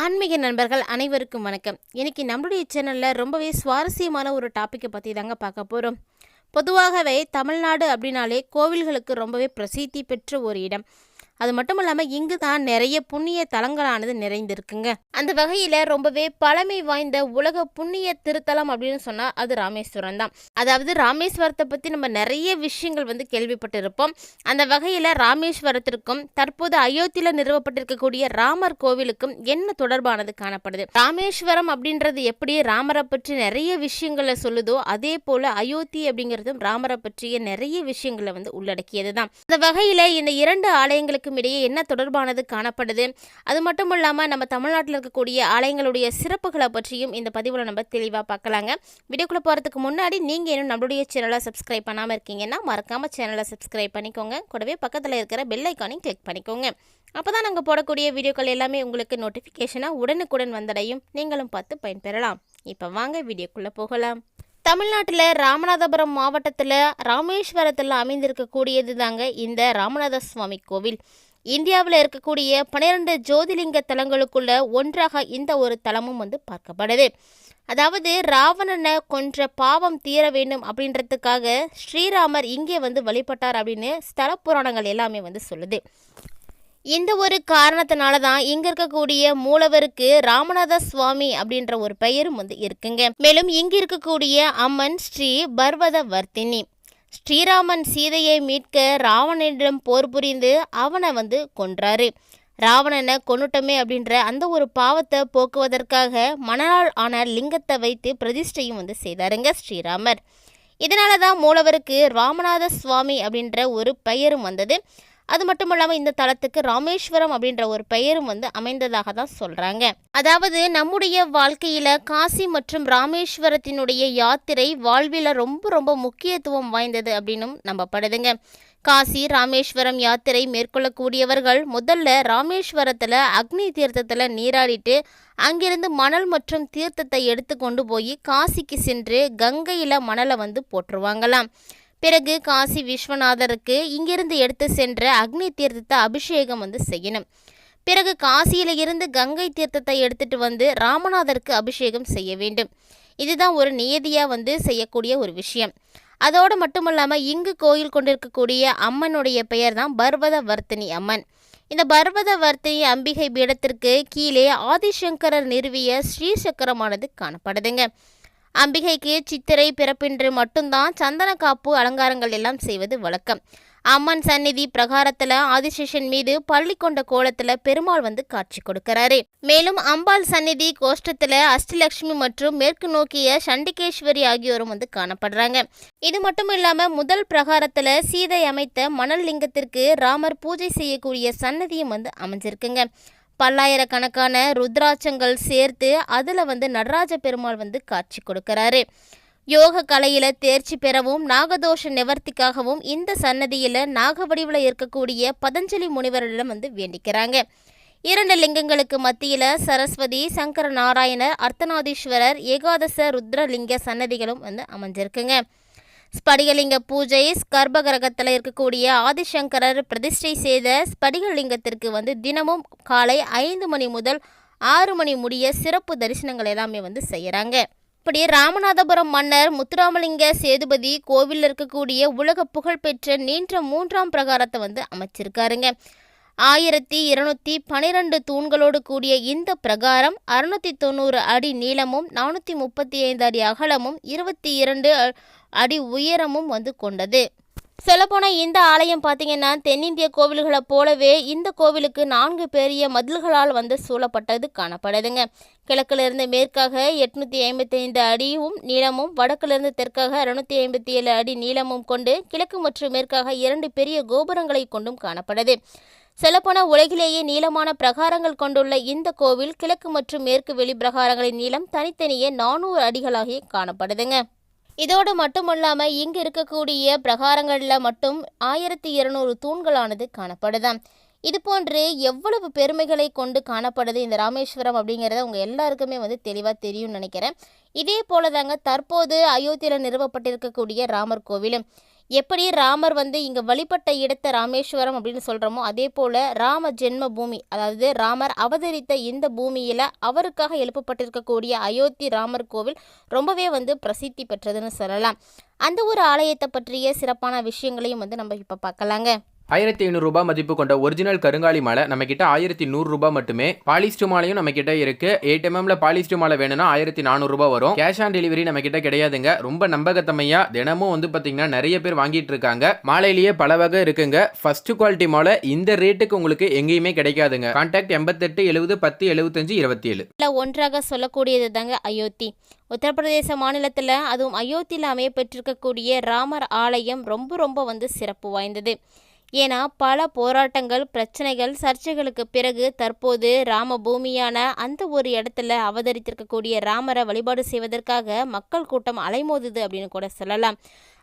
ஆன்மீக நண்பர்கள் அனைவருக்கும் வணக்கம். இன்னைக்கு நம்மளுடைய சேனலில் ரொம்பவே சுவாரஸ்யமான ஒரு டாப்பிக்கை பற்றி தாங்க பார்க்க போகிறோம். பொதுவாகவே தமிழ்நாடு அப்படின்னாலே கோவில்களுக்கு ரொம்பவே பிரசித்தி பெற்ற ஒரு இடம். அது மட்டும் இல்லாமல் இங்கு தான் நிறைய புண்ணிய தலங்களானது நிறைந்திருக்குங்க. அந்த வகையில் ரொம்பவே பழமை வாய்ந்த உலக புண்ணிய திருத்தலம் அப்படின்னு சொன்னால் அது ராமேஸ்வரம் தான். அதாவது ராமேஸ்வரத்தை பற்றி நம்ம நிறைய விஷயங்கள் கேள்விப்பட்டிருப்போம். அந்த வகையில் ராமேஸ்வரத்திற்கும் தற்போது அயோத்தியில் நிறுவப்பட்டிருக்கக்கூடிய ராமர் கோவிலுக்கும் என்ன தொடர்பானது காணப்படுது? ராமேஸ்வரம் அப்படின்றது எப்படி ராமரை பற்றி நிறைய விஷயங்களை சொல்லுதோ அதே போல அயோத்தி அப்படிங்கிறதும் ராமரை பற்றிய நிறைய விஷயங்களை உள்ளடக்கியது தான். அந்த வகையில் இந்த இரண்டு ஆலயங்களுக்கு இடையே என்ன தொடர்பானது காணப்படுது, அது மட்டும் இல்லாமல் நம்ம தமிழ்நாட்டில் இருக்கக்கூடிய ஆலயங்களுடைய சிறப்புகளை பற்றியும் இந்த பதிவில் நம்ம தெளிவாக பார்க்கலாங்க. வீடியோக்குள்ளே போகிறதுக்கு முன்னாடி நீங்கள் இன்னும் நம்மளுடைய சேனலை சப்ஸ்கிரைப் பண்ணாமல் இருக்கீங்கன்னா மறக்காமல் சேனலை சப்ஸ்கிரைப் பண்ணிக்கோங்க. கூடவே பக்கத்தில் இருக்கிற பெல் ஐக்கானையும் கிளிக் பண்ணிக்கோங்க. அப்போ தான் நாங்கள் போடக்கூடிய வீடியோக்கள் எல்லாமே உங்களுக்கு நோட்டிஃபிகேஷனாக உடனுக்குடன் வந்தடையும், நீங்களும் பார்த்து பயன்பெறலாம். இப்போ வாங்க வீடியோக்குள்ளே போகலாம். தமிழ்நாட்டில் ராமநாதபுரம் மாவட்டத்தில் ராமேஸ்வரத்தில் அமைந்திருக்கக்கூடியது தாங்க இந்த ராமநாத சுவாமி கோவில். இந்தியாவில் இருக்கக்கூடிய 12 ஜோதிலிங்க தலங்களுக்குள்ள ஒன்றாக இந்த ஒரு தலமும் பார்க்கப்படுது. அதாவது ராவணனை கொன்ற பாவம் தீர வேண்டும் அப்படின்றதுக்காக ஸ்ரீராமர் இங்கே வழிபட்டார் அப்படின்னு ஸ்தல புராணங்கள் எல்லாமே சொல்லுது. இந்த ஒரு காரணத்தினால தான் இங்கே இருக்கக்கூடிய மூலவருக்கு ராமநாத சுவாமி அப்படின்ற ஒரு பெயரும் இருக்குங்க. மேலும் இங்கே இருக்கக்கூடிய அம்மன் ஸ்ரீ பர்வத வர்த்தினி. ஸ்ரீராமன் சீதையை மீட்க ராவணனிடம் போர் புரிந்து அவனை கொன்றாரு. ராவணனை கொன்னுட்டமே அப்படின்ற அந்த ஒரு பாவத்தை போக்குவதற்காக மணலால் ஆன லிங்கத்தை வைத்து பிரதிஷ்டையும் செய்தாருங்க ஸ்ரீராமர். இதனால தான் மூலவருக்கு ராமநாத சுவாமி அப்படின்ற ஒரு பெயரும் வந்தது. அது மட்டும் இல்லாமல் இந்த தலத்துக்கு ராமேஸ்வரம் அப்படின்ற ஒரு பெயரும் அமைந்ததாக தான் சொல்கிறாங்க. அதாவது நம்முடைய வாழ்க்கையில் காசி மற்றும் ராமேஸ்வரத்தினுடைய யாத்திரை வாழ்வில் ரொம்ப ரொம்ப முக்கியத்துவம் வாய்ந்தது அப்படின்னும் நம்பப்படுதுங்க. காசி ராமேஸ்வரம் யாத்திரை மேற்கொள்ளக்கூடியவர்கள் முதல்ல ராமேஸ்வரத்தில் அக்னி தீர்த்தத்தில் நீராடிட்டு அங்கிருந்து மணல் மற்றும் தீர்த்தத்தை எடுத்து கொண்டு போய் காசிக்கு சென்று கங்கையில் மணலை போட்டுருவாங்களாம். பிறகு காசி விஸ்வநாதருக்கு இங்கிருந்து எடுத்து சென்ற அக்னி தீர்த்தத்தை அபிஷேகம் செய்யணும். பிறகு காசியில் இருந்து கங்கை தீர்த்தத்தை எடுத்துட்டு ராமநாதருக்கு அபிஷேகம் செய்ய வேண்டும். இதுதான் ஒரு நியதியாக செய்யக்கூடிய ஒரு விஷயம். அதோடு மட்டுமல்லாமல் இங்கு கோயில் கொண்டிருக்கக்கூடிய அம்மனுடைய பெயர் தான் பர்வத வர்த்தினி அம்மன். இந்த பர்வத வர்த்தினி அம்பிகை பீடத்திற்கு கீழே ஆதிசங்கரர் நிறுவிய ஸ்ரீசக்கரமானது காணப்படுதுங்க. அம்பிகைக்கு சித்திரை பிறப்பின்று மட்டும்தான் சந்தன காப்பு அலங்காரங்கள் எல்லாம் செய்வது வழக்கம். அம்மன் சந்நிதி பிரகாரத்தில் ஆதிசேஷன் மீது பள்ளி கொண்ட கோலத்தில் பெருமாள் காட்சி கொடுக்கிறாரு. மேலும் அம்பாள் சந்நிதி கோஷ்டத்தில் அஷ்டலட்சுமி மற்றும் மேற்கு நோக்கிய சண்டிகேஸ்வரி ஆகியோரும் காணப்படுறாங்க. இது மட்டும் இல்லாமல் முதல் பிரகாரத்தில் சீதை அமைத்த மணல் லிங்கத்திற்கு ராமர் பூஜை செய்யக்கூடிய சன்னதியும் அமைஞ்சிருக்குங்க. பல்லாயிரக்கணக்கான ருத்ராட்சங்கள் சேர்த்து அதில் நடராஜ பெருமாள் காட்சி கொடுக்கிறாரு. யோக கலையில் தேர்ச்சி பெறவும் நாகதோஷ நிவர்த்திக்காகவும் இந்த சன்னதியில் நாகவடிவில் இருக்கக்கூடிய பதஞ்சலி முனிவரிடம் வேண்டிக்கிறாங்க. 2 லிங்கங்களுக்கு மத்தியில் சரஸ்வதி, சங்கர நாராயணர், அர்த்தநாதீஸ்வரர், ஏகாதச ருத்ரலிங்க சன்னதிகளும் அமைஞ்சிருக்குங்க. ஸ்படிகலிங்க பூஜை கர்ப்பகிரகத்தில் இருக்கக்கூடிய ஆதிசங்கரர் பிரதிஷ்டை செய்த ஸ்படிகலிங்கத்திற்கு தினமும் காலை 5 மணி முதல் 6 மணி முடிய சிறப்பு தரிசனங்கள் எல்லாமே செய்கிறாங்க. இப்படி ராமநாதபுரம் மன்னர் முத்துராமலிங்க சேதுபதி கோவிலில் இருக்கக்கூடிய உலக புகழ்பெற்ற நீண்ட 3ஆம் பிரகாரத்தை அமைச்சிருக்காருங்க. 1212 தூண்களோடு கூடிய இந்த பிரகாரம் 690 அடி நீளமும் 435 அடி அகலமும் 22 அடி உயரமும் கொண்டது. சொல்லப்போனால் இந்த ஆலயம் பார்த்தீங்கன்னா தென்னிந்திய கோவில்களை போலவே இந்த கோவிலுக்கு 4 பெரிய மதில்களால் சூழப்பட்டது காணப்படுதுங்க. கிழக்கிலிருந்து மேற்காக 855 அடியும் நீளமும், வடக்கிலிருந்து தெற்காக 257 அடி நீளமும் கொண்டு கிழக்கு மற்றும் மேற்காக 2 பெரிய கோபுரங்களை கொண்டும் காணப்படுது. சொல்லப்போனால் உலகிலேயே நீளமான பிரகாரங்கள் கொண்டுள்ள இந்த கோவில் கிழக்கு மற்றும் மேற்கு வெளி பிரகாரங்களின் நீளம் தனித்தனியே 400 அடிகளாக காணப்படுதுங்க. இதோடு மட்டுமல்லாமல் இங்கு இருக்கக்கூடிய பிரகாரங்களில் மட்டும் 1200 தூண்களானது காணப்படுதாம். இது போன்று எவ்வளவு பெருமைகளை கொண்டு காணப்படுது இந்த ராமேஸ்வரம் அப்படிங்கிறத உங்கள் எல்லாருக்குமே தெளிவாக தெரியும்னு நினைக்கிறேன். இதே போல தாங்க தற்போது அயோத்தியில் நிறுவப்பட்டிருக்கக்கூடிய ராமர் கோவிலும் எப்படி ராமர் வந்து இங்கே வழிபட்ட இடத்தை ராமேஸ்வரம் அப்படின்னு சொல்கிறோமோ, அதே போல் ராம ஜென்ம பூமி, அதாவது ராமர் அவதரித்த இந்த பூமியில் அவருக்காக எழுப்பப்பட்டிருக்கக்கூடிய அயோத்தி ராமர் கோவில் ரொம்பவே வந்து பிரசித்தி பெற்றதுன்னு சொல்லலாம். அந்த ஒரு ஆலயத்தை பற்றிய சிறப்பான விஷயங்களையும் வந்து நம்ம இப்போ பார்க்கலாங்க. 1500 ரூபாய் மதிப்பு கொண்ட ஒரிஜினல் கருங்காலி மாலை நம்ம கிட்ட 1100 ரூபாய் மட்டுமே. பாலிஸ்டர் மாலையும் நம்ம கிட்ட இருக்கு. 8 mm பாலிஸ்டர் மாலை வேணும்னா 1400 ரூபாய் வரும். கேஷ் ஆன் டெலிவரி நம்ம கிட்ட கிடையாதுங்க. ரொம்ப நம்பகத்தமையா தினமும் வந்து பாத்தீங்கன்னா நிறைய பேர் வாங்கிட்டு இருக்காங்க. மாலையிலேயே பல வகை இருக்குங்க. ஃபர்ஸ்ட் குவாலிட்டி மாலை இந்த ரேட்டுக்கு உங்களுக்கு எங்கேயுமே கிடைக்காதுங்க. கான்டாக்ட் 88 70 10 75 27. ஒன்றாக சொல்லக்கூடியது தாங்க அயோத்தி. உத்தரப்பிரதேச மாநிலத்தில், அதுவும் அயோத்தியில் அமைய பெற்றிருக்கக்கூடிய ராமர் ஆலயம் ரொம்ப வந்து சிறப்பு வாய்ந்தது. ஏன்னா பல போராட்டங்கள், பிரச்சனைகள், சர்ச்சைகளுக்கு பிறகு தற்போது ராம பூமியான அந்த ஒரு இடத்துல அவதரித்திருக்கக்கூடிய ராமரை வழிபாடு செய்வதற்காக மக்கள் கூட்டம் அலைமோதுது அப்படின்னு கூட சொல்லலாம்.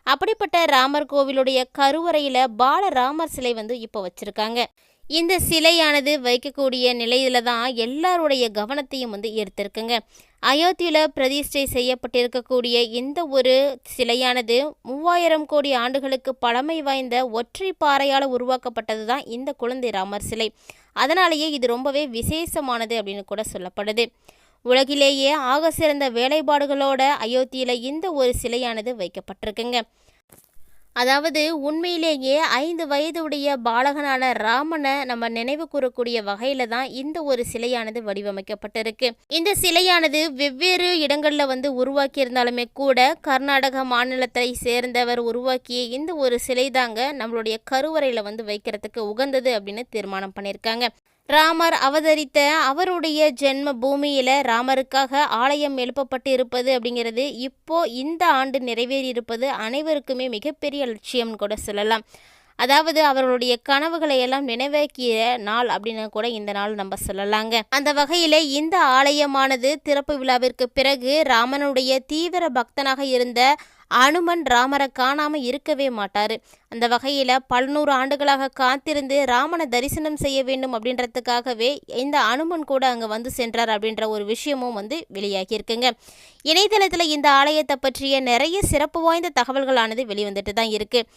அப்படிப்பட்ட ராமர் கோவிலுடைய கருவறையில் பாலராமர் சிலை வந்து இப்போ வச்சுருக்காங்க. இந்த சிலையானது வைக்கக்கூடிய நிலையில தான் எல்லாருடைய கவனத்தையும் வந்து ஈர்த்திருக்குங்க. அயோத்தியில் பிரதிஷ்டை செய்யப்பட்டிருக்கக்கூடிய இந்த ஒரு சிலையானது 3000 கோடி ஆண்டுகளுக்கு பழமை வாய்ந்த ஒற்றை பாறையால் உருவாக்கப்பட்டது தான் இந்த குழந்தை ராமர் சிலை. அதனாலேயே இது ரொம்பவே விசேஷமானது அப்படின்னு கூட சொல்லப்படுது. உலகிலேயே ஆக சிறந்த வேலைப்பாடுகளோட அயோத்தியில் இந்த ஒரு சிலையானது வைக்கப்பட்டிருக்குங்க. அதாவது உண்மையிலேயே 5 வயதுடைய பாலகனான ராமனை நம்ம நினைவு கூறக்கூடிய வகையில தான் இந்த ஒரு சிலையானது வடிவமைக்கப்பட்டிருக்கு. இந்த சிலையானது வெவ்வேறு இடங்களில் வந்து உருவாக்கி இருந்தாலுமே கூட கர்நாடக மாநிலத்தை சேர்ந்தவர் உருவாக்கிய இந்த ஒரு சிலை தாங்க நம்மளுடைய கருவறையில் வந்து வைக்கிறதுக்கு உகந்தது அப்படின்னு தீர்மானம் பண்ணியிருக்காங்க. ராமர் அவதரித்த அவருடைய ஜென்ம பூமியில் ராமருக்காக ஆலயம் எழுப்பப்பட்டு இருப்பது அப்படிங்கிறது இப்போ இந்த ஆண்டு நிறைவேறி இருப்பது அனைவருக்குமே மிகப்பெரிய லட்சியம்னு கூட சொல்லலாம். அதாவது அவர்களுடைய கனவுகளை எல்லாம் நினைவாக்கிய நாள் அப்படின்னு கூட இந்த நாள் நம்ம சொல்லலாங்க. அந்த வகையில் இந்த ஆலயமானது திறப்பு விழாவிற்கு பிறகு ராமனுடைய தீவிர பக்தனாக இருந்த அனுமன் ராமரை காணாமல் இருக்கவே மாட்டார். அந்த வகையில் 100 ஆண்டுகளாக காத்திருந்து ராமனை தரிசனம் செய்ய வேண்டும் அப்படின்றதுக்காகவே இந்த அனுமன் கூட அங்கே வந்து சென்றார் அப்படின்ற ஒரு விஷயமும் வந்து வெளியாகியிருக்குங்க. இணையதளத்தில் இந்த ஆலயத்தை பற்றிய நிறைய சிறப்பு வாய்ந்த தகவல்களானது வெளிவந்துட்டு தான் இருக்குது.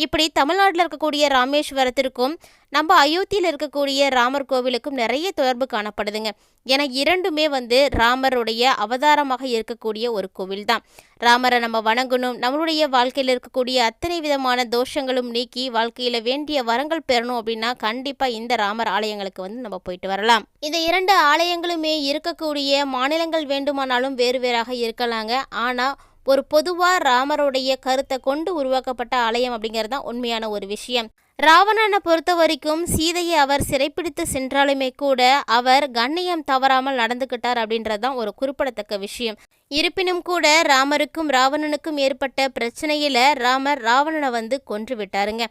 இப்படி தமிழ்நாட்டில் இருக்கக்கூடிய ராமேஸ்வரத்திற்கும் நம்ம அயோத்தியில் இருக்கக்கூடிய ராமர் கோவிலுக்கும் நிறைய தொடர்பு காணப்படுதுங்க. ஏன்னா இரண்டுமே வந்து ராமருடைய அவதாரமாக இருக்கக்கூடிய ஒரு கோவில் தான். ராமரை நம்ம வணங்கணும், நம்மளுடைய வாழ்க்கையில் இருக்கக்கூடிய அத்தனை விதமான தோஷங்களும் நீக்கி வாழ்க்கையில் வேண்டிய வரங்கள் பெறணும் அப்படின்னா கண்டிப்பாக இந்த ராமர் ஆலயங்களுக்கு வந்து நம்ம போயிட்டு வரலாம். இந்த 2 ஆலயங்களுமே இருக்கக்கூடிய மாநிலங்கள் வேண்டுமானாலும் வேறு வேறாக இருக்கலாங்க. ஆனால் ஒரு பொதுவாக ராமருடைய கருத்தை கொண்டு உருவாக்கப்பட்ட ஆலயம் அப்படிங்கிறது தான் உண்மையான ஒரு விஷயம். ராவணனை பொறுத்த வரைக்கும் சீதையை அவர் சிறைப்பிடித்து சென்றாலுமே கூட அவர் கண்ணியம் தவறாமல் நடந்துக்கிட்டார் அப்படின்றது தான் ஒரு குறிப்பிடத்தக்க விஷயம். இருப்பினும் கூட ராமருக்கும் ராவணனுக்கும் ஏற்பட்ட பிரச்சனையில் ராமர் ராவணனை வந்து கொன்று விட்டாருங்க.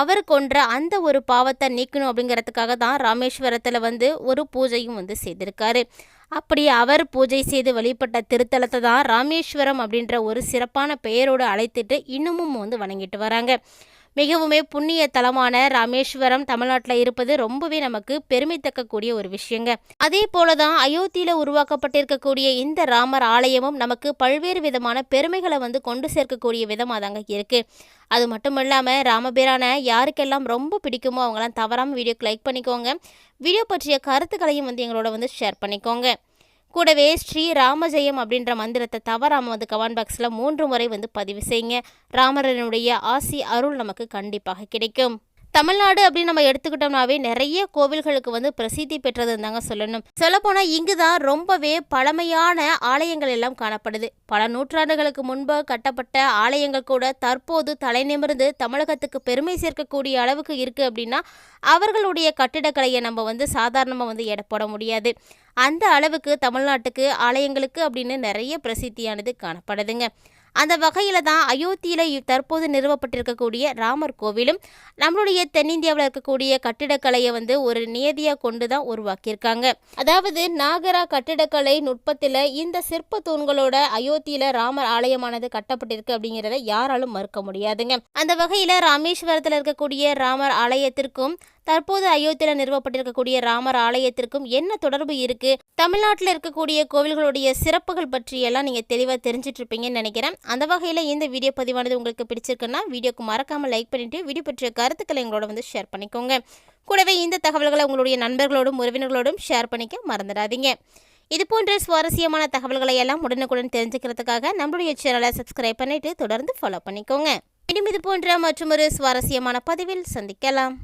அவர் கொன்ற அந்த ஒரு பாவத்தை நீக்கணும் அப்படிங்கிறதுக்காக தான் ராமேஸ்வரத்தில் வந்து ஒரு பூஜையும் வந்து செய்திருக்காரு. அப்படி அவர் பூஜை செய்து வழிபட்ட திருத்தலத்தை தான் ராமேஸ்வரம் அப்படின்ற ஒரு சிறப்பான பெயரோடு அழைத்துட்டு இன்னமும் வந்து வணங்கிட்டு வராங்க. மிகவுமே புண்ணிய தலமான ராமேஸ்வரம் தமிழ்நாட்டில் இருப்பது ரொம்பவே நமக்கு பெருமை தக்கக்கூடிய ஒரு விஷயங்க. அதே போல தான் அயோத்தியில் உருவாக்கப்பட்டிருக்கக்கூடிய இந்த ராமர் ஆலயமும் நமக்கு பல்வேறு விதமான பெருமைகளை வந்து கொண்டு சேர்க்கக்கூடிய விதமாக தாங்க இருக்குது. அது மட்டும் இல்லாமல் ராமபிரானை யாருக்கெல்லாம் ரொம்ப பிடிக்குமோ அவங்களாம் தவறாமல் வீடியோக்கு லைக் பண்ணிக்கோங்க. வீடியோ பற்றிய கருத்துக்களையும் வந்து எங்களோட வந்து ஷேர் பண்ணிக்கோங்க. கூடவே ஸ்ரீ ராமஜெயம் அப்படின்ற மந்திரத்தை தவறாமல் வந்து கமெண்ட் பாக்ஸில் 3 முறை வந்து பதிவு செய்யுங்க. ராமரனுடைய ஆசி அருள் நமக்கு கண்டிப்பாக கிடைக்கும். தமிழ்நாடு அப்படின்னு நம்ம எடுத்துக்கிட்டோம்னாவே நிறைய கோவில்களுக்கு வந்து பிரசித்தி பெற்றதுன்னு தாங்க சொல்லணும். சொல்லப்போனால் இங்கு தான் ரொம்பவே பழமையான ஆலயங்கள் எல்லாம் காணப்படுது. பல நூற்றாண்டுகளுக்கு முன்பு கட்டப்பட்ட ஆலயங்கள் கூட தற்போது தலை நிமிர்ந்து தமிழகத்துக்கு பெருமை சேர்க்கக்கூடிய அளவுக்கு இருக்குது அப்படின்னா அவர்களுடைய கட்டிடக்கலையை நம்ம வந்து சாதாரணமாக வந்து எடை போட முடியாது. அந்த அளவுக்கு தமிழ்நாட்டுக்கு ஆலயங்களுக்கு அப்படின்னு நிறைய பிரசித்தியானது காணப்படுதுங்க. அந்த வகையில் தான் அயோத்தியில் தற்போது நிறுவப்பட்டிருக்கக்கூடிய ராமர் கோவிலும் நம்மளுடைய தென்னிந்தியாவில் இருக்கக்கூடிய கட்டிடக்கலையை வந்து ஒரு நியதியாக கொண்டு தான் உருவாக்கியிருக்காங்க. அதாவது நாகரா கட்டிடக்கலை நுட்பத்தில் இந்த சிற்ப தூண்களோட அயோத்தியில் ராமர் ஆலயமானது கட்டப்பட்டிருக்கு அப்படிங்கிறத யாராலும் மறுக்க முடியாதுங்க. அந்த வகையில் ராமேஸ்வரத்தில் இருக்கக்கூடிய ராமர் ஆலயத்திற்கும் தற்போது அயோத்தியில் நிறுவப்பட்டிருக்கக்கூடிய ராமர் ஆலயத்திற்கும் என்ன தொடர்பு இருக்கு, தமிழ்நாட்டில் இருக்கக்கூடிய கோவில்களுடைய சிறப்புகள் பற்றி எல்லாம் நீங்க தெளிவாக தெரிஞ்சிட்டு இருப்பீங்கன்னு நினைக்கிறேன். அந்த வகையில் இந்த வீடியோ பதிவானது உங்களுக்கு பிடிச்சிருக்குன்னா வீடியோக்கு மறக்காம லைக் பண்ணிட்டு வீடியோ பற்றிய கருத்துக்களை எங்களோட ஷேர் பண்ணிக்கோங்க. கூடவே இந்த தகவல்களை உங்களுடைய நண்பர்களோடும் உறவினர்களோடும் ஷேர் பண்ணிக்க மறந்துடாதீங்க. இது போன்ற சுவாரஸ்யமான தகவல்களை எல்லாம் உடனுக்குடன் தெரிஞ்சுக்கிறதுக்காக நம்மளுடைய சேனலை சப்ஸ்கிரைப் பண்ணிட்டு தொடர்ந்து ஃபாலோ பண்ணிக்கோங்க. மீண்டும் இது போன்ற மற்றொரு சுவாரஸ்யமான பதிவில் சந்திக்கலாம்.